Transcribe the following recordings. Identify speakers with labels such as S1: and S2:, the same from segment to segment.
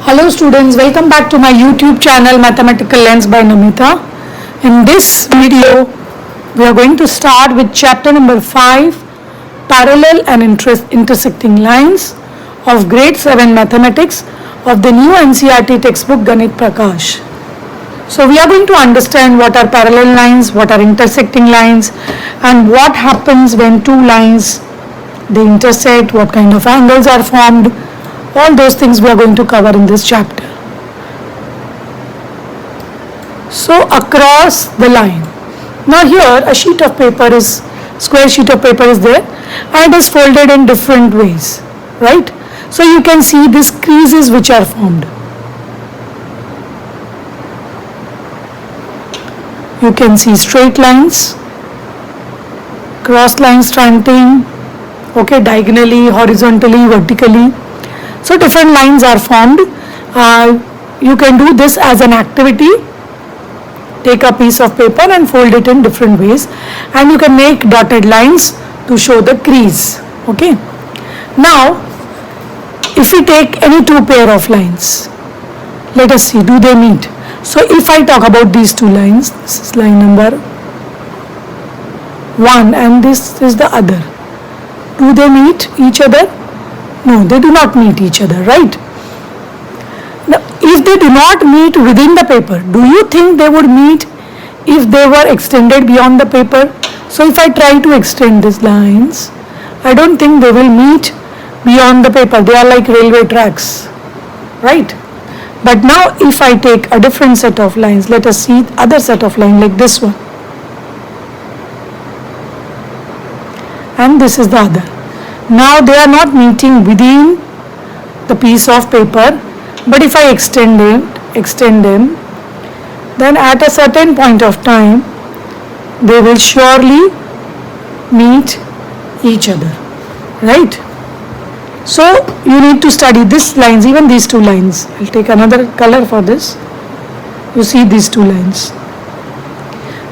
S1: Hello students, welcome back to my YouTube channel Mathematical Lens by Ganitha. In this video, we are going to start with chapter number 5, Parallel and Intersecting Lines of Grade 7 Mathematics of the new NCERT textbook Ganitha Prakash. So we are going to understand what are parallel lines, what are intersecting lines, and what happens when two lines they intersect, what kind of angles are formed. All those things we are going to cover in this chapter. So across the line. Now here a sheet of paper is, square sheet of paper is there and it is folded in different ways, right? So you can see these creases which are formed. You can see straight lines, cross lines slanting, okay, diagonally, horizontally, vertically. So different lines are formed. You can do this as an activity. Take a piece of paper and fold it in different ways, and you can make dotted lines to show the crease. Okay. Now, if we take any two pair of lines, let us see, do they meet? So if I talk about these two lines, this is line number 1 and this is the other. Do they meet each other? No, they do not meet each other, right? Now, if they do not meet within the paper, do you think they would meet if they were extended beyond the paper? So if I try to extend these lines, I don't think they will meet beyond the paper. They are like railway tracks, right? But now if I take a different set of lines, let us see other set of lines like this one. And this is the other. Now they are not meeting within the piece of paper, but if I extend them, then at a certain point of time, they will surely meet each other, right? So you need to study these lines, even these two lines. I'll take another color for this. You see these two lines,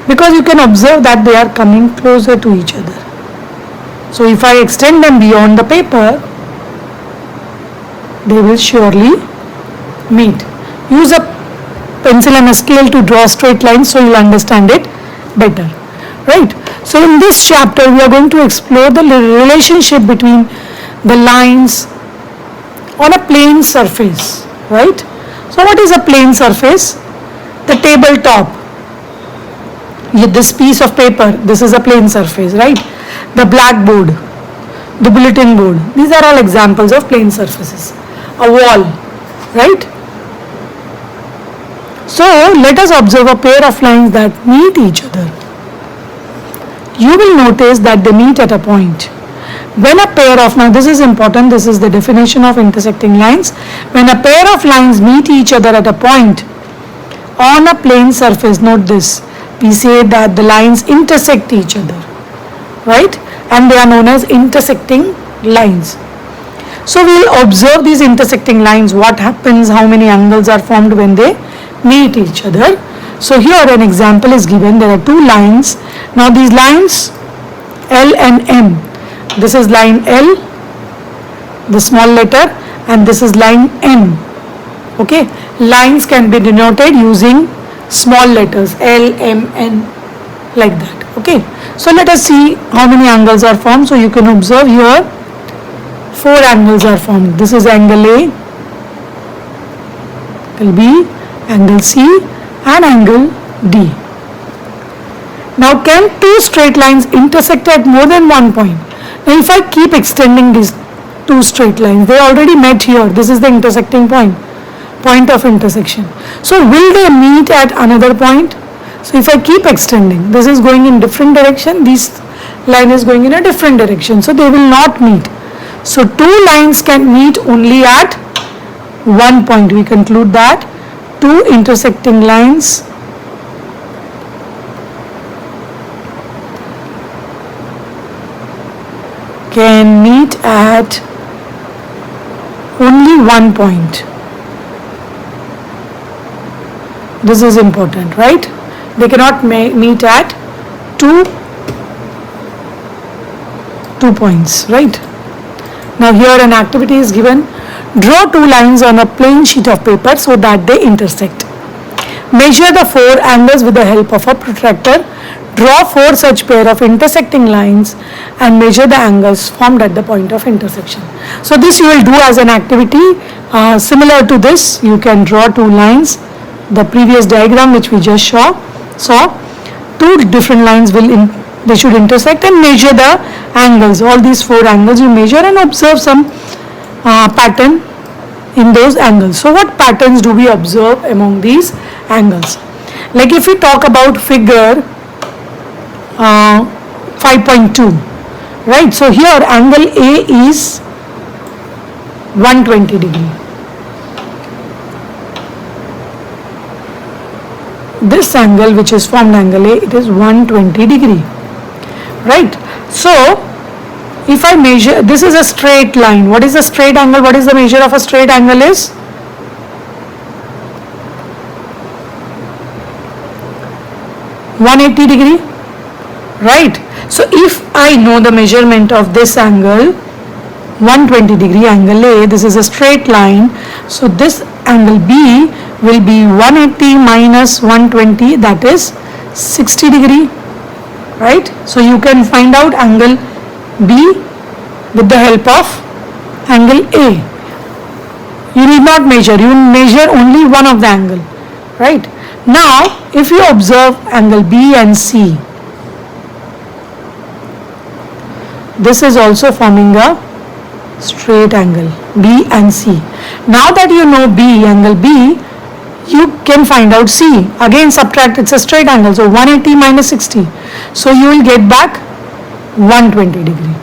S1: because you can observe that they are coming closer to each other. So if I extend them beyond the paper, they will surely meet. Use a pencil and a scale to draw straight lines so you will understand it better, right? So in this chapter we are going to explore the relationship between the lines on a plane surface, right? So what is a plane surface? The tabletop. This piece of paper, this is a plane surface, right? The blackboard, the bulletin board, these are all examples of plane surfaces. A wall, right? So let us observe a pair of lines that meet each other. You will notice that they meet at a point. When a pair of, now this is important, this is the definition of intersecting lines. When a pair of lines meet each other at a point on a plane surface, note this, we say that the lines intersect each other, right? And they are known as intersecting lines. So we will observe these intersecting lines, what happens, how many angles are formed when they meet each other. So here an example is given. There are two lines. Now these lines L and M. This is line L, the small letter, and this is line M. Okay, lines can be denoted using small letters L, M, N, like that. Okay, so let us see how many angles are formed. So you can observe here 4 angles are formed. This is angle A, angle B, angle C, and angle D. Now can two straight lines intersect at more than one point? Now if I keep extending these two straight lines, they already met here. This is the intersecting point of intersection. So will they meet at another point? So if I keep extending, this is going in different direction, this line is going in a different direction, so they will not meet. So two lines can meet only at one point. We conclude that two intersecting lines can meet at only one point. This is important, right? They cannot meet at two points, right? Now here an activity is given. Draw two lines on a plain sheet of paper so that they intersect. Measure the four angles with the help of a protractor. Draw four such pair of intersecting lines and measure the angles formed at the point of intersection. So this you will do as an activity. Similar to this, you can draw two lines. The previous diagram which we just saw, two different lines they should intersect, and measure the angles. All these four angles you measure and observe some pattern in those angles. So what patterns do we observe among these angles? Like if we talk about figure 5.2, right? So here angle A is 120 degree. This angle which is formed angle A, it is 120 degree, right? So if I measure, this is a straight line. What is a straight angle? What is the measure of a straight angle is? (180 degree), right? So if I know the measurement of this angle, 120 degree angle A, this is a straight line. So this angle B will be 180 minus 120, that is 60 degree, right? So you can find out angle B with the help of angle A. You need not measure, you measure only one of the angle, right? Now if you observe angle B and C, this is also forming a straight angle, B and C. Now that you know B, angle B, you can find out C. Again subtract, it's a straight angle, so 180 minus 60. So you will get back 120 degree.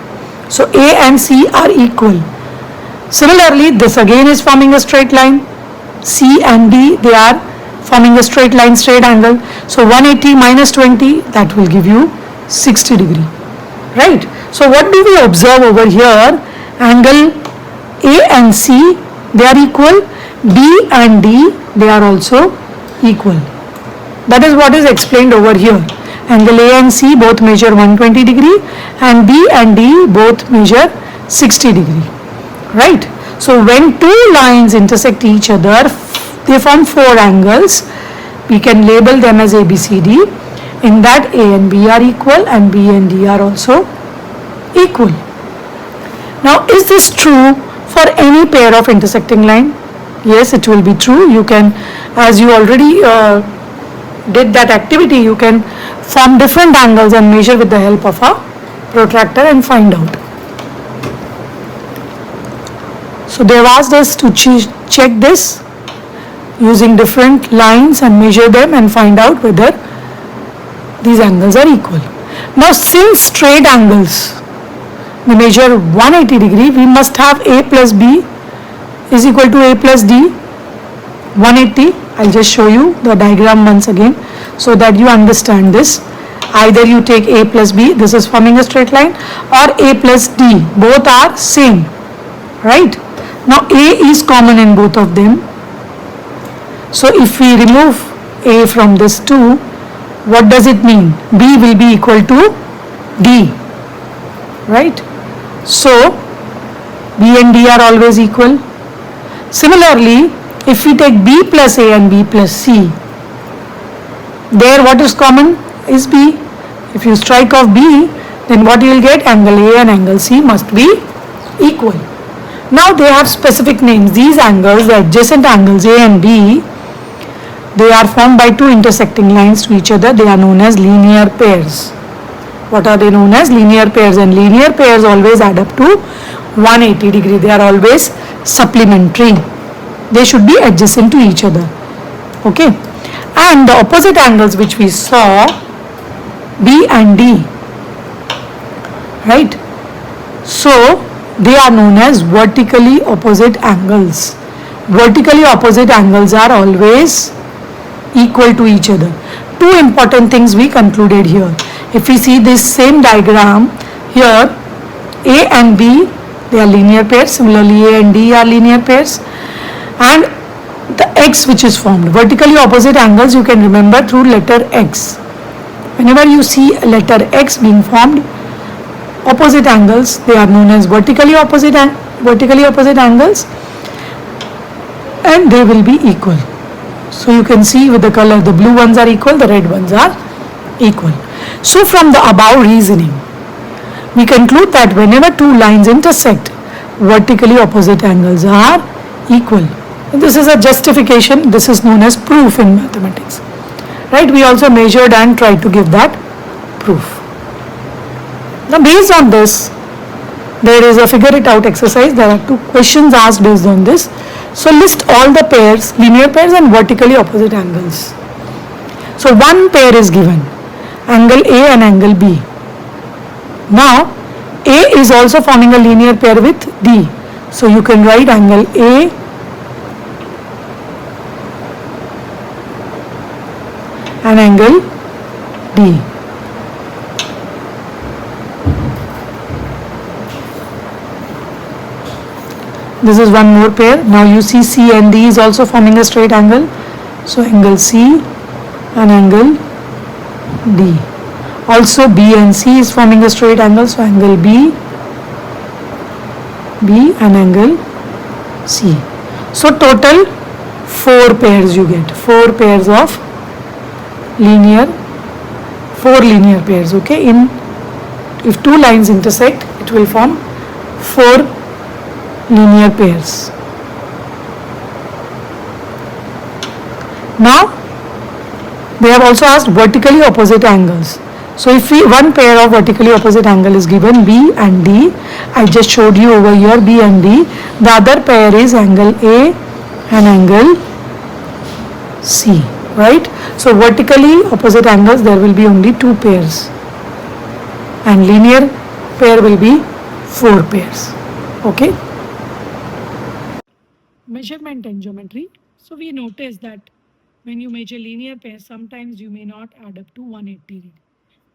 S1: So A and C are equal. Similarly, this again is forming a straight line. C and D, they are forming a straight line, straight angle. So 180 minus 20, that will give you 60 degree, right? So what do we observe over here? Angle A and C, they are equal. B and D, they are also equal. That is what is explained over here. Angle A and C both measure 120 degree and B and D both measure 60 degree, right? So when two lines intersect each other, they form four angles. We can label them as A, B, C, D. In that A and B are equal and B and D are also equal. Now is this true for any pair of intersecting line? Yes, it will be true. You can, as you already did that activity, you can form different angles and measure with the help of a protractor and find out. So they have asked us to check this using different lines and measure them and find out whether these angles are equal. Now since straight angles, we measure 180 degree, we must have A plus B is equal to A plus D, 180. I'll just show you the diagram once again so that you understand this. Either you take A plus B, this is forming a straight line, or A plus D, both are same, right? Now A is common in both of them. So if we remove A from this 2, what does it mean? B will be equal to D, right? So B and D are always equal. Similarly, if we take B plus A and B plus C, there what is common is B. If you strike off B, then what you will get? Angle A and angle C must be equal. Now they have specific names. These angles, the adjacent angles A and B, they are formed by two intersecting lines to each other. They are known as linear pairs. What are they known as? Linear pairs. And linear pairs always add up to 180 degree. They are always supplementary. They should be adjacent to each other. Okay. And the opposite angles which we saw, B and D, right? So they are known as vertically opposite angles. Vertically opposite angles are always equal to each other. Two important things we concluded here. If we see this same diagram here, A and B, they are linear pairs. Similarly, A and D are linear pairs. And the X which is formed, vertically opposite angles, you can remember through letter X. Whenever you see a letter X being formed, opposite angles, they are known as vertically opposite angles. and they will be equal. So you can see with the color, the blue ones are equal, the red ones are equal. So from the above reasoning, we conclude that whenever two lines intersect, vertically opposite angles are equal. And this is a justification, this is known as proof in mathematics. Right? We also measured and tried to give that proof. Now based on this, there is a figure it out exercise. There are two questions asked based on this. So list all the pairs, linear pairs and vertically opposite angles. So one pair is given, angle A and angle B. Now A is also forming a linear pair with D. So you can write angle A and angle D. This is one more pair. Now you see C and D is also forming a straight angle. So angle C and angle D. Also B and C is forming a straight angle. So angle B and angle C. So total 4 pairs you get. 4 pairs of linear, 4 linear pairs. Okay. If two lines intersect, it will form 4 linear pairs. Now they have also asked vertically opposite angles. So if one pair of vertically opposite angle is given, B and D, I just showed you over here B and D. The other pair is angle A and angle C, right? So vertically opposite angles, there will be only 2 pairs and linear pair will be 4 pairs. Okay. Measurement and geometry. So we notice that when you measure linear pairs, sometimes you may not add up to 180 degree.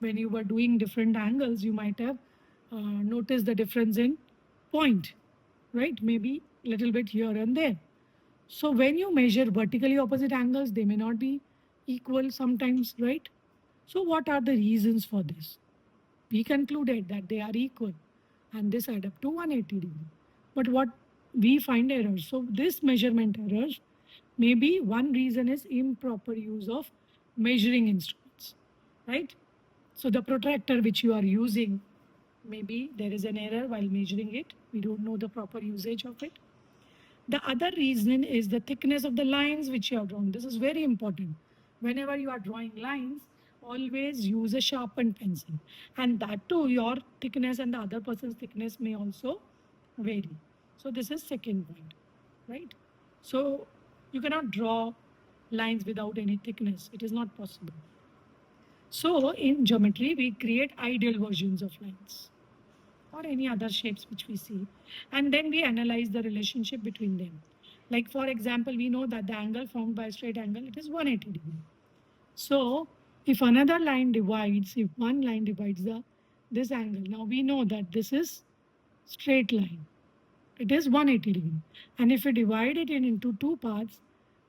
S1: When you were doing different angles, you might have noticed the difference in point, right? Maybe little bit here and there. So when you measure vertically opposite angles, they may not be equal sometimes, right? So what are the reasons for this? We concluded that they are equal and this add up to 180 degree. But what we find errors. So this measurement errors, maybe one reason is improper use of measuring instruments, right? So the protractor which you are using, maybe there is an error while measuring it. We don't know the proper usage of it. The other reason is the thickness of the lines which you have drawn. This is very important. Whenever you are drawing lines, always use a sharpened pencil. And that too, your thickness and the other person's thickness may also vary. So this is second point, right? So you cannot draw lines without any thickness. It is not possible. So in geometry, we create ideal versions of lines or any other shapes which we see. And then we analyze the relationship between them. Like for example, we know that the angle formed by a straight angle, it is 180 degree. So if another line divides, if one line divides this angle, now we know that this is straight line. It is 180 degree. And if we divide it into 2 parts,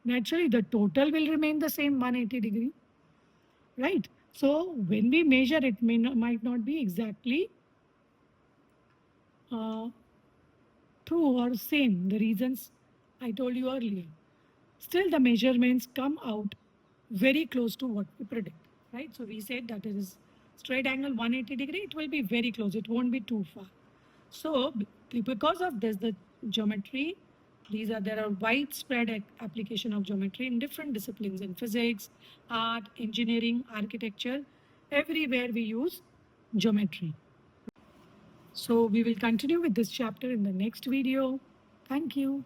S1: naturally the total will remain the same 180 degree, right? So when we measure it might not be exactly true or same, the reasons I told you earlier. Still the measurements come out very close to what we predict, right? So we said that it is straight angle 180 degree, it will be very close, it won't be too far. So because of this, the geometry, there are widespread application of geometry in different disciplines in physics, art, engineering, architecture, everywhere we use geometry. So we will continue with this chapter in the next video. Thank you.